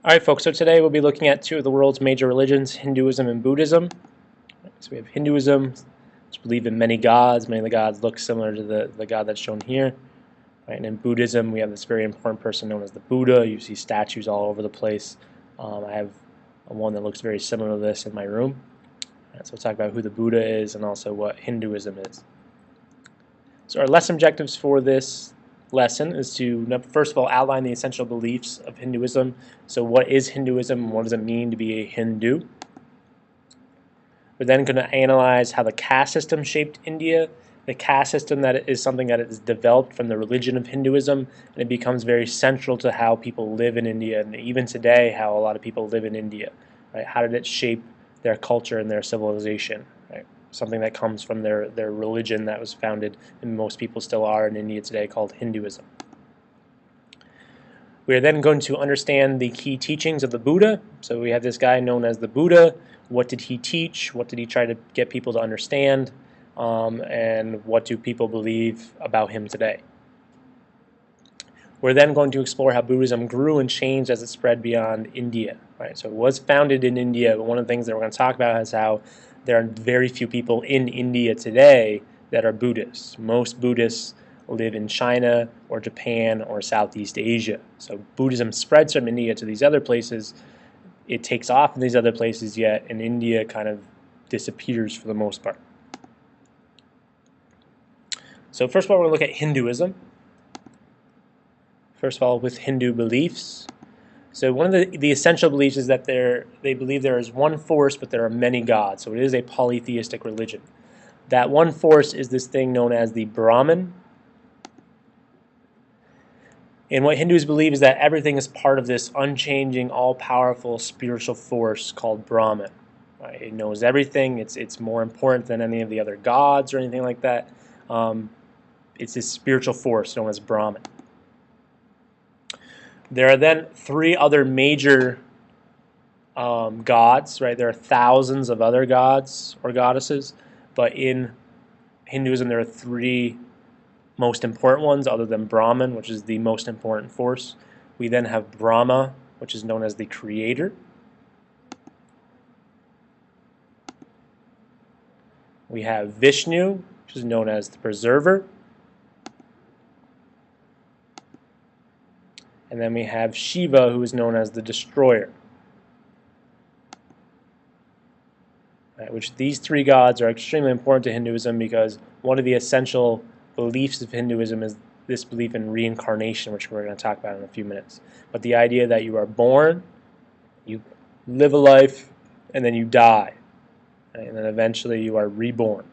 Alright folks, so today we'll be looking at two of the world's major religions, Hinduism and Buddhism. So we have Hinduism, which believe in many gods. Many of the gods look similar to the god that's shown here. Right? And in Buddhism, we have this very important person known as the Buddha. You see statues all over the place. I have one that looks very similar to this in my room. Right, so we'll talk about who the Buddha is and also what Hinduism is. So our lesson objectives for this lesson is to, first of all, outline the essential beliefs of Hinduism. So what is Hinduism and what does it mean to be a Hindu? We're then going to analyze how the caste system shaped India. The caste system that is something that is developed from the religion of Hinduism, and it becomes very central to how people live in India, and even today how a lot of people live in India. Right? How did it shape their culture and their civilization? Right? Something that comes from their religion that was founded, and most people still are in India today, called Hinduism. We are then going to understand the key teachings of the Buddha. So we have this guy known as the Buddha. What did he teach? What did he try to get people to understand? And what do people believe about him today? We're then going to explore how Buddhism grew and changed as it spread beyond India. Right? So it was founded in India, but one of the things that we're going to talk about is how there are very few people in India today that are Buddhists. Most Buddhists live in China or Japan or Southeast Asia. So Buddhism spreads from India to these other places. It takes off in these other places, yet in India kind of disappears for the most part. So first of all, we're going to look at Hinduism. First of all, with Hindu beliefs. So one of the essential beliefs is that they believe there is one force, but there are many gods. So it is a polytheistic religion. That one force is this thing known as the Brahman. And what Hindus believe is that everything is part of this unchanging, all-powerful spiritual force called Brahman. Right? It knows everything. It's more important than any of the other gods or anything like that. It's this spiritual force known as Brahman. There are then three other major gods, right? There are thousands of other gods or goddesses, but in Hinduism there are three most important ones other than Brahman, which is the most important force. We then have Brahma, which is known as the creator. We have Vishnu, which is known as the preserver. And then we have Shiva, who is known as the destroyer. Right, which these three gods are extremely important to Hinduism because one of the essential beliefs of Hinduism is this belief in reincarnation, which we're going to talk about in a few minutes. But the idea that you are born, you live a life, and then you die. Right? And then eventually you are reborn.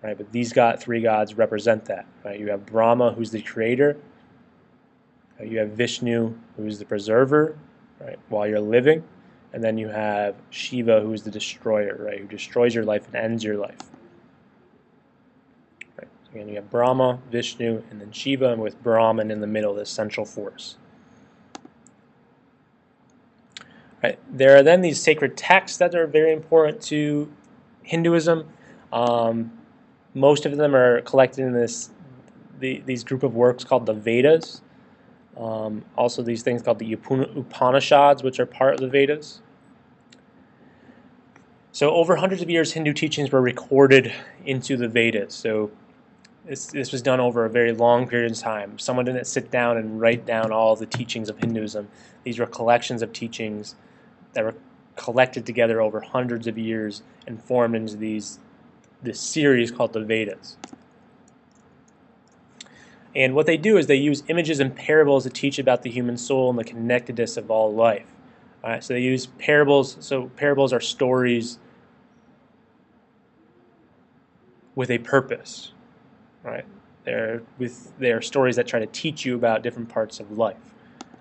Right? But these three gods represent that. Right? You have Brahma, who's the creator. You have Vishnu, who is the preserver, right, while you're living, and then you have Shiva, who is the destroyer, right, who destroys your life and ends your life. Right. So again, you have Brahma, Vishnu, and then Shiva, and with Brahman in the middle, this central force. Right. There are then these sacred texts that are very important to Hinduism. Most of them are collected in these group of works called the Vedas. Also these things called the Upanishads, which are part of the Vedas. So over hundreds of years, Hindu teachings were recorded into the Vedas. So this was done over a very long period of time. Someone didn't sit down and write down all the teachings of Hinduism. These were collections of teachings that were collected together over hundreds of years and formed into this series called the Vedas. And what they do is they use images and parables to teach about the human soul and the connectedness of all life. All right, so they use parables. So parables are stories with a purpose. Right? They're stories that try to teach you about different parts of life.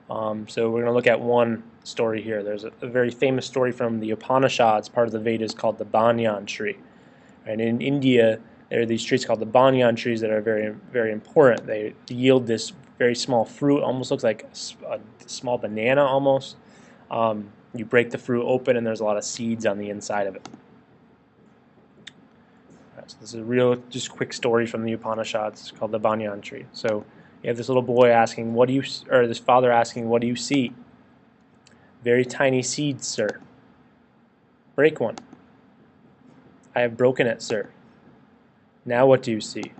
So we're going to look at one story here. There's a very famous story from the Upanishads, part of the Vedas, called the Banyan tree. And in India, there are these trees called the banyan trees that are very, very important. They yield this very small fruit, almost looks like a small banana almost. You break the fruit open and there's a lot of seeds on the inside of it. Right, so this is a real, just quick story from the Upanishads called the banyan tree. So you have this little boy asking, this father asking, what do you see? Very tiny seed, sir. Break one. I have broken it, sir. Now what do you see?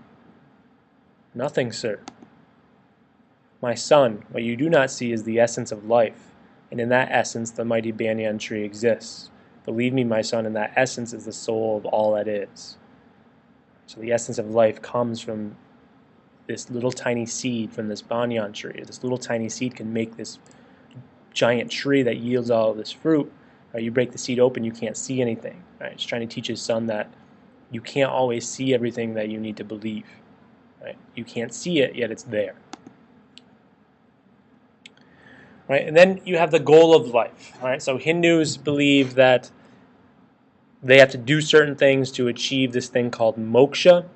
Nothing, sir. My son, what you do not see is the essence of life, and in that essence the mighty banyan tree exists. Believe me, my son, in that essence is the soul of all that is. So the essence of life comes from this little tiny seed from this banyan tree. This little tiny seed can make this giant tree that yields all of this fruit. Right? You break the seed open, you can't see anything. Right? He's trying to teach his son that you can't always see everything that you need to believe. Right? You can't see it, yet it's there. Right? And then you have the goal of life. Right? So Hindus believe that they have to do certain things to achieve this thing called moksha,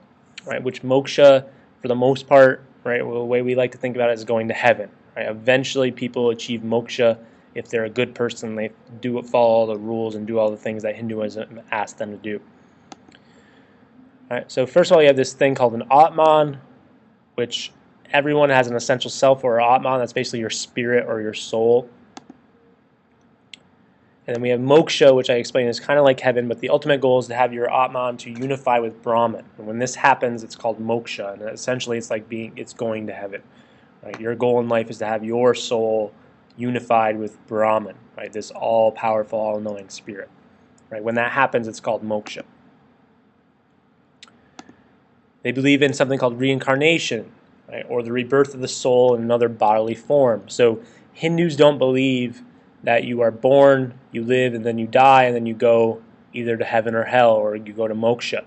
right? Which moksha, for the most part, right, well, the way we like to think about it is going to heaven. Right? Eventually, people achieve moksha if they're a good person. They follow all the rules and do all the things that Hinduism asks them to do. Right? So first of all, you have this thing called an Atman, which everyone has an essential self or Atman. That's basically your spirit or your soul. And then we have moksha, which I explained is kind of like heaven, but the ultimate goal is to have your Atman to unify with Brahman. And when this happens, it's called moksha, and essentially it's like it's going to heaven. Right? Your goal in life is to have your soul unified with Brahman, right? This all-powerful, all-knowing spirit. Right? When that happens, it's called moksha. They believe in something called reincarnation, right? Or the rebirth of the soul in another bodily form. So Hindus don't believe that you are born, you live, and then you die, and then you go either to heaven or hell, or you go to moksha,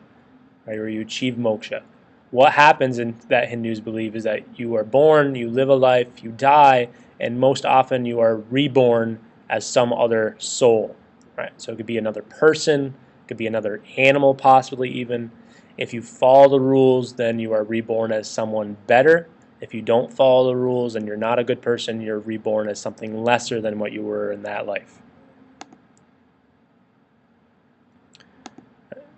right, or you achieve moksha. What happens in that Hindus believe is that you are born, you live a life, you die, and most often you are reborn as some other soul, right? So it could be another person, it could be another animal possibly even. If you follow the rules, then you are reborn as someone better. If you don't follow the rules and you're not a good person, you're reborn as something lesser than what you were in that life.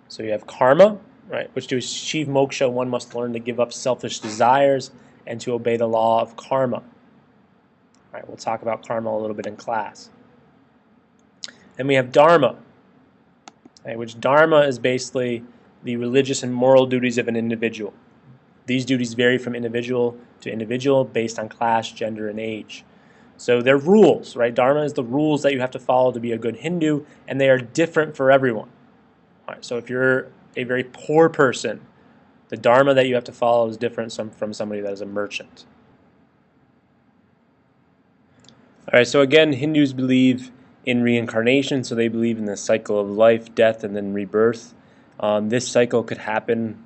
So you have karma, right? Which to achieve moksha, one must learn to give up selfish desires and to obey the law of karma. All right, we'll talk about karma a little bit in class. Then we have dharma, right, which dharma is basically the religious and moral duties of an individual. These duties vary from individual to individual based on class, gender, and age. So they're rules, right? Dharma is the rules that you have to follow to be a good Hindu, and they are different for everyone. All right, so if you're a very poor person, the Dharma that you have to follow is different from somebody that is a merchant. All right, so again, Hindus believe in reincarnation, so they believe in the cycle of life, death, and then rebirth. This cycle could happen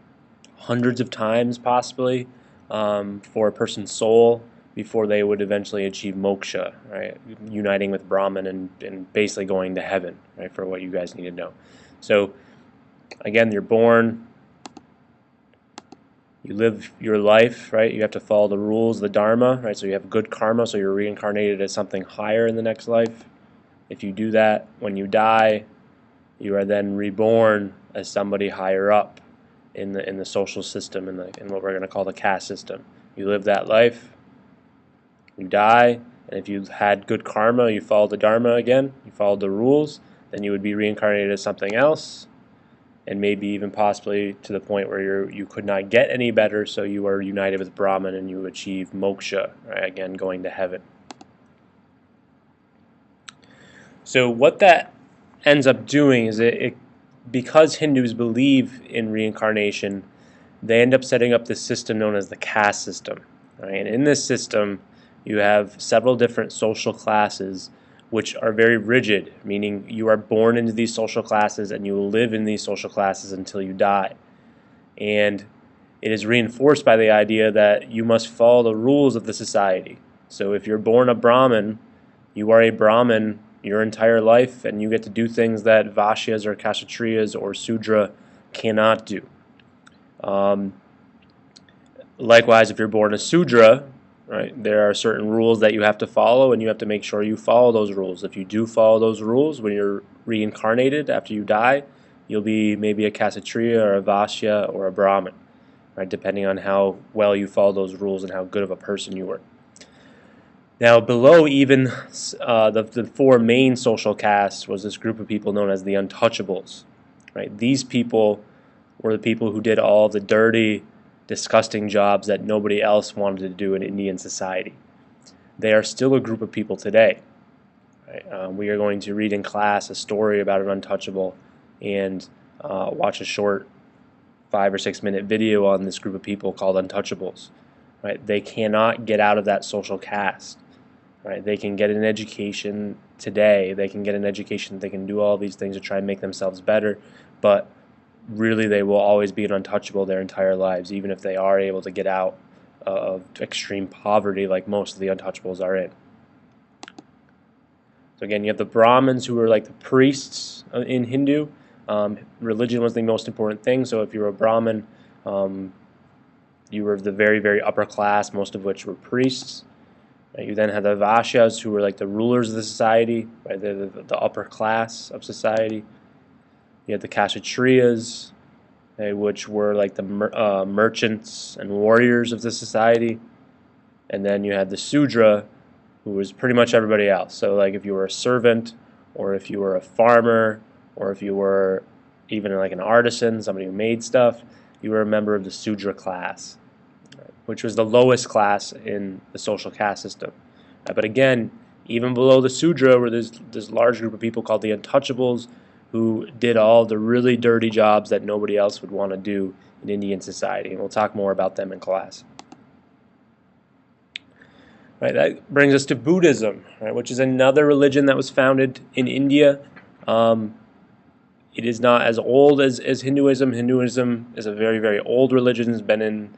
hundreds of times possibly for a person's soul before they would eventually achieve moksha, right? Uniting with Brahman and basically going to heaven, right? For what you guys need to know. So again, you're born, you live your life, right? You have to follow the rules, the dharma, right? So you have good karma, so you're reincarnated as something higher in the next life. If you do that, when you die, you are then reborn as somebody higher up in the social system, in what we're going to call the caste system. You live that life, you die, and if you had good karma, you followed the dharma again, you followed the rules, then you would be reincarnated as something else, and maybe even possibly to the point where you could not get any better, so you are united with Brahman and you achieve moksha, right? Again, going to heaven. So what that ends up doing is because Hindus believe in reincarnation, they end up setting up this system known as the caste system. Right? And in this system, you have several different social classes which are very rigid, meaning you are born into these social classes and you will live in these social classes until you die. And it is reinforced by the idea that you must follow the rules of the society. So if you're born a Brahmin, you are a Brahmin your entire life, and you get to do things that Vaishyas or Kshatriyas or Sudra cannot do. Likewise, if you're born a Sudra, right, there are certain rules that you have to follow, and you have to make sure you follow those rules. If you do follow those rules when you're reincarnated after you die, you'll be maybe a Kshatriya or a Vaishya or a Brahmin, right, depending on how well you follow those rules and how good of a person you were. Now, below even the four main social castes was this group of people known as the untouchables. Right? These people were the people who did all the dirty, disgusting jobs that nobody else wanted to do in Indian society. They are still a group of people today. Right? We are going to read in class a story about an untouchable and watch a short 5 or 6 minute video on this group of people called untouchables. Right? They cannot get out of that social caste. Right? They can get an education today. They can get an education. They can do all these things to try and make themselves better, but really they will always be an untouchable their entire lives, even if they are able to get out of extreme poverty like most of the untouchables are in. So again, you have the Brahmins, who are like the priests in Hindu. Religion was the most important thing, so if you were a Brahmin, you were the very, very upper class, most of which were priests. You then had the Vaishyas, who were like the rulers of the society, right? They're the upper class of society. You had the Kshatriyas, which were like the merchants and warriors of the society. And then you had the Sudra, who was pretty much everybody else. So like if you were a servant, or if you were a farmer, or if you were even like an artisan, somebody who made stuff, you were a member of the Sudra class, which was the lowest class in the social caste system. But again, even below the Sudra were this large group of people called the untouchables, who did all the really dirty jobs that nobody else would want to do in Indian society. And we'll talk more about them in class. Right, that brings us to Buddhism, right, which is another religion that was founded in India. It is not as old as Hinduism. Hinduism is a very, very old religion. It's been in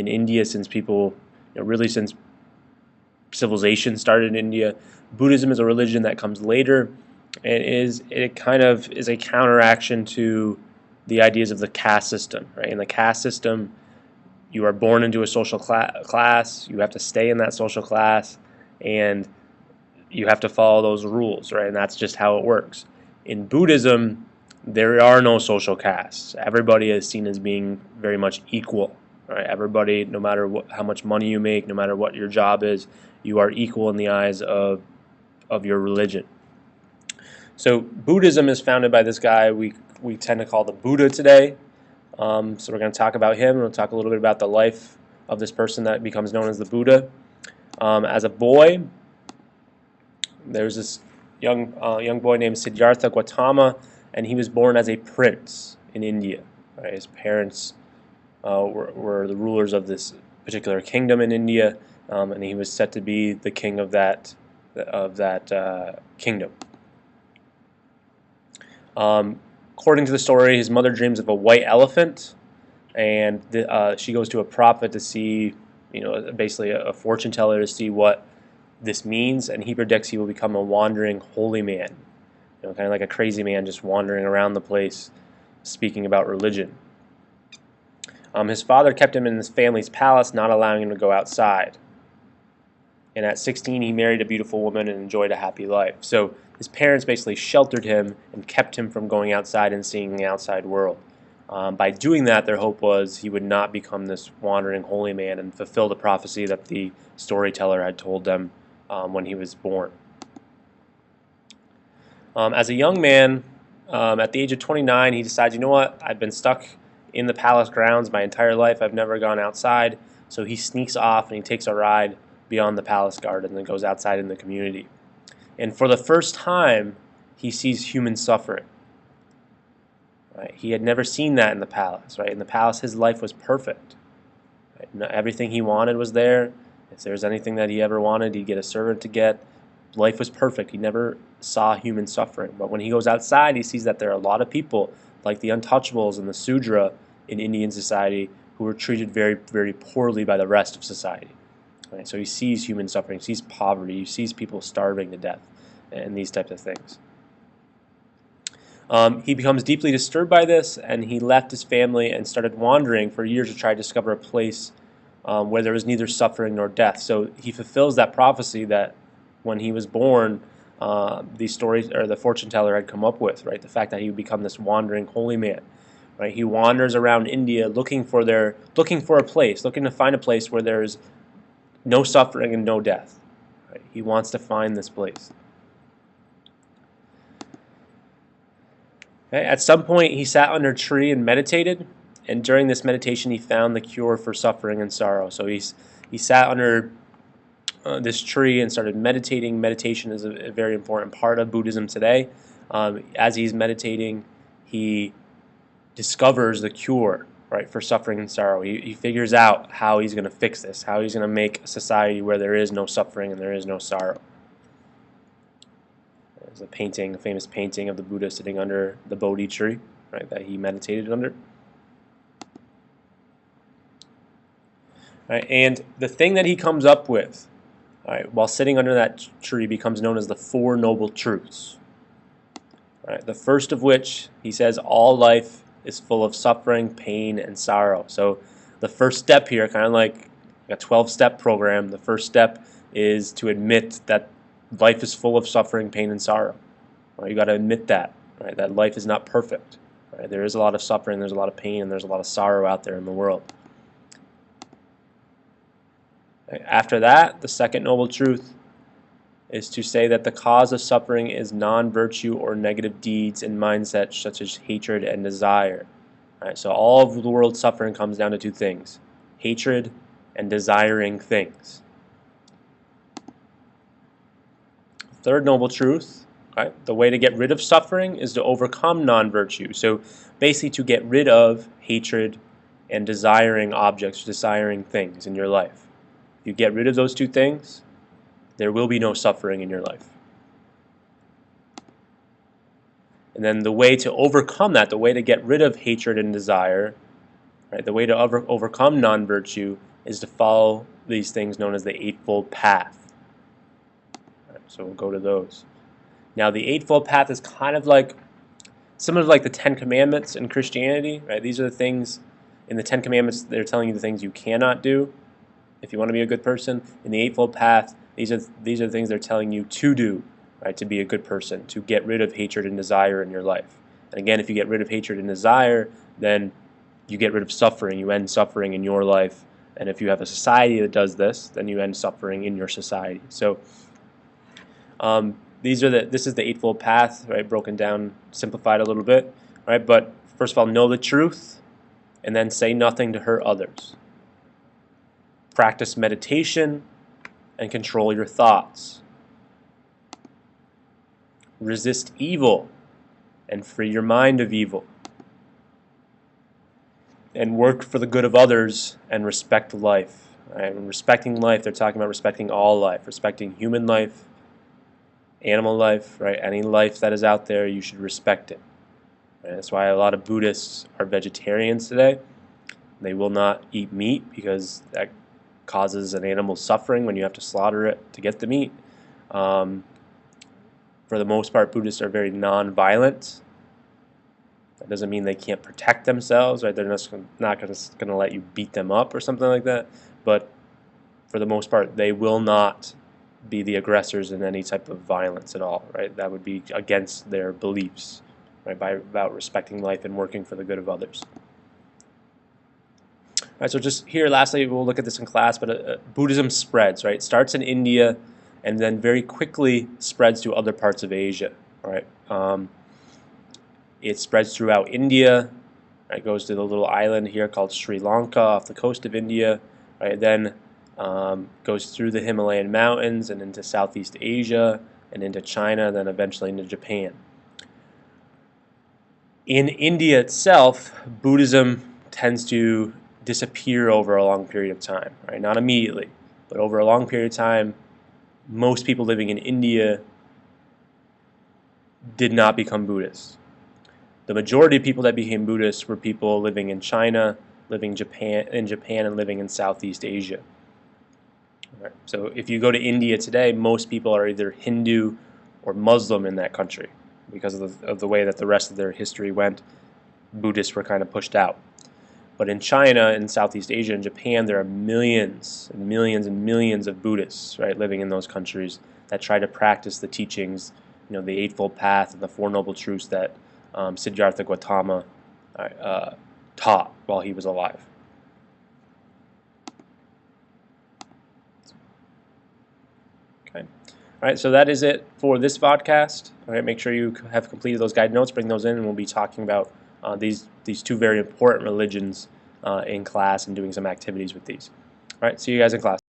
India since people, really since civilization started in India. Buddhism is a religion that comes later, and it kind of is a counteraction to the ideas of the caste system. Right? In the caste system, you are born into a social class. You have to stay in that social class, and you have to follow those rules. Right? And that's just how it works. In Buddhism, there are no social castes. Everybody is seen as being very much equal. Right? Everybody, no matter how much money you make, no matter what your job is, you are equal in the eyes of your religion. So Buddhism is founded by this guy we tend to call the Buddha today. So we're going to talk about him, and we'll talk a little bit about the life of this person that becomes known as the Buddha. As a boy, there's this young boy named Siddhartha Gautama, and he was born as a prince in India. Right? His parents were the rulers of this particular kingdom in India, and he was set to be the king of that kingdom. According to the story, his mother dreams of a white elephant, and she goes to a prophet to see, basically a fortune teller to see what this means, and he predicts he will become a wandering holy man, kind of like a crazy man just wandering around the place speaking about religion. His father kept him in his family's palace, not allowing him to go outside. And at 16, he married a beautiful woman and enjoyed a happy life. So his parents basically sheltered him and kept him from going outside and seeing the outside world. By doing that, their hope was he would not become this wandering holy man and fulfill the prophecy that the storyteller had told them when he was born. As a young man, at the age of 29, he decides, you know what, I've been stuck in the palace grounds my entire life. I've never gone outside. So he sneaks off and he takes a ride beyond the palace garden and goes outside in the community. And for the first time, he sees human suffering. Right? He had never seen that in the palace. Right? In the palace, his life was perfect. Right? Everything he wanted was there. If there was anything that he ever wanted, he'd get a servant to get. Life was perfect. He never saw human suffering. But when he goes outside, he sees that there are a lot of people, like the untouchables and the Sudra in Indian society, who were treated very, very poorly by the rest of society. Right? So he sees human suffering, he sees poverty, he sees people starving to death, and these types of things. He becomes deeply disturbed by this, and he left his family and started wandering for years to try to discover a place where there was neither suffering nor death. So he fulfills that prophecy that when he was born, the story or the fortune teller had come up with. Right, the fact that he would become this wandering holy man. Right, he wanders around India looking for a place, looking to find a place where there is no suffering and no death. Right? He wants to find this place. Okay. At some point, he sat under a tree and meditated, and during this meditation, he found the cure for suffering and sorrow. So he sat under this tree and started meditating. Meditation is a very important part of Buddhism today. As he's meditating, he discovers the cure, right, for suffering and sorrow. He figures out how he's going to fix this, how he's going to make a society where there is no suffering and there is no sorrow. There's a painting, a famous painting of the Buddha sitting under the Bodhi tree, right, that he meditated under. Right, and the thing that he comes up with, right, while sitting under that tree becomes known as the Four Noble Truths. Right, the first of which, he says, all life is full of suffering, pain, and sorrow. So the first step here, kind of like a 12-step program, the first step is to admit that life is full of suffering, pain, and sorrow. Right, you got to admit that, right, that life is not perfect. Right, there is a lot of suffering, there's a lot of pain, and there's a lot of sorrow out there in the world. After that, the second noble truth is to say that the cause of suffering is non-virtue or negative deeds and mindsets such as hatred and desire. Right, so all of the world's suffering comes down to two things: hatred and desiring things. Third noble truth, right, the way to get rid of suffering is to overcome non-virtue. So basically to get rid of hatred and desiring objects, desiring things in your life. You get rid of those two things, there will be no suffering in your life. And then the way to overcome that, the way to get rid of hatred and desire, right, the way to overcome non-virtue is to follow these things known as the Eightfold Path. Right, so we'll go to those. Now the Eightfold Path is kind of like, similar to like the Ten Commandments in Christianity. Right? These are the things in the Ten Commandments, they're telling you the things you cannot do if you want to be a good person. In the Eightfold Path, these are the things they're telling you to do, right, to be a good person, to get rid of hatred and desire in your life. And again, if you get rid of hatred and desire, then you get rid of suffering. You end suffering in your life. And if you have a society that does this, then you end suffering in your society. So this is the Eightfold Path, right, broken down, simplified a little bit, right? But first of all, know the truth, and then say nothing to hurt others. Practice meditation and control your thoughts. Resist evil and free your mind of evil. And work for the good of others and respect life. Right? When respecting life, they're talking about respecting all life, respecting human life, animal life, right? Any life that is out there, you should respect it. Right? That's why a lot of Buddhists are vegetarians today. They will not eat meat because that causes an animal suffering when you have to slaughter it to get the meat. For the most part, Buddhists are very non-violent. That doesn't mean they can't protect themselves, right? They're just not going to let you beat them up or something like that. But for the most part, they will not be the aggressors in any type of violence at all, right? That would be against their beliefs, right? About respecting life and working for the good of others. All right, so just here, lastly, we'll look at this in class, but Buddhism spreads, right? It starts in India and then very quickly spreads to other parts of Asia, right? It spreads throughout India, right? It goes to the little island here called Sri Lanka off the coast of India, right? Then goes through the Himalayan mountains and into Southeast Asia and into China, then eventually into Japan. In India itself, Buddhism tends to disappear over a long period of time, right? Not immediately, but over a long period of time, most people living in India did not become Buddhists. The majority of people that became Buddhists were people living in China, living in Japan, and living in Southeast Asia. Right. So if you go to India today, most people are either Hindu or Muslim in that country because of the way that the rest of their history went. Buddhists were kind of pushed out. But in China, in Southeast Asia, and Japan, there are millions and millions and millions of Buddhists, right, living in those countries that try to practice the teachings, the Eightfold Path and the Four Noble Truths that Siddhartha Gautama taught while he was alive. Okay. All right, so that is it for this podcast. All right, make sure you have completed those guide notes, bring those in, and we'll be talking about these two very important religions in class and doing some activities with these. All right, see you guys in class.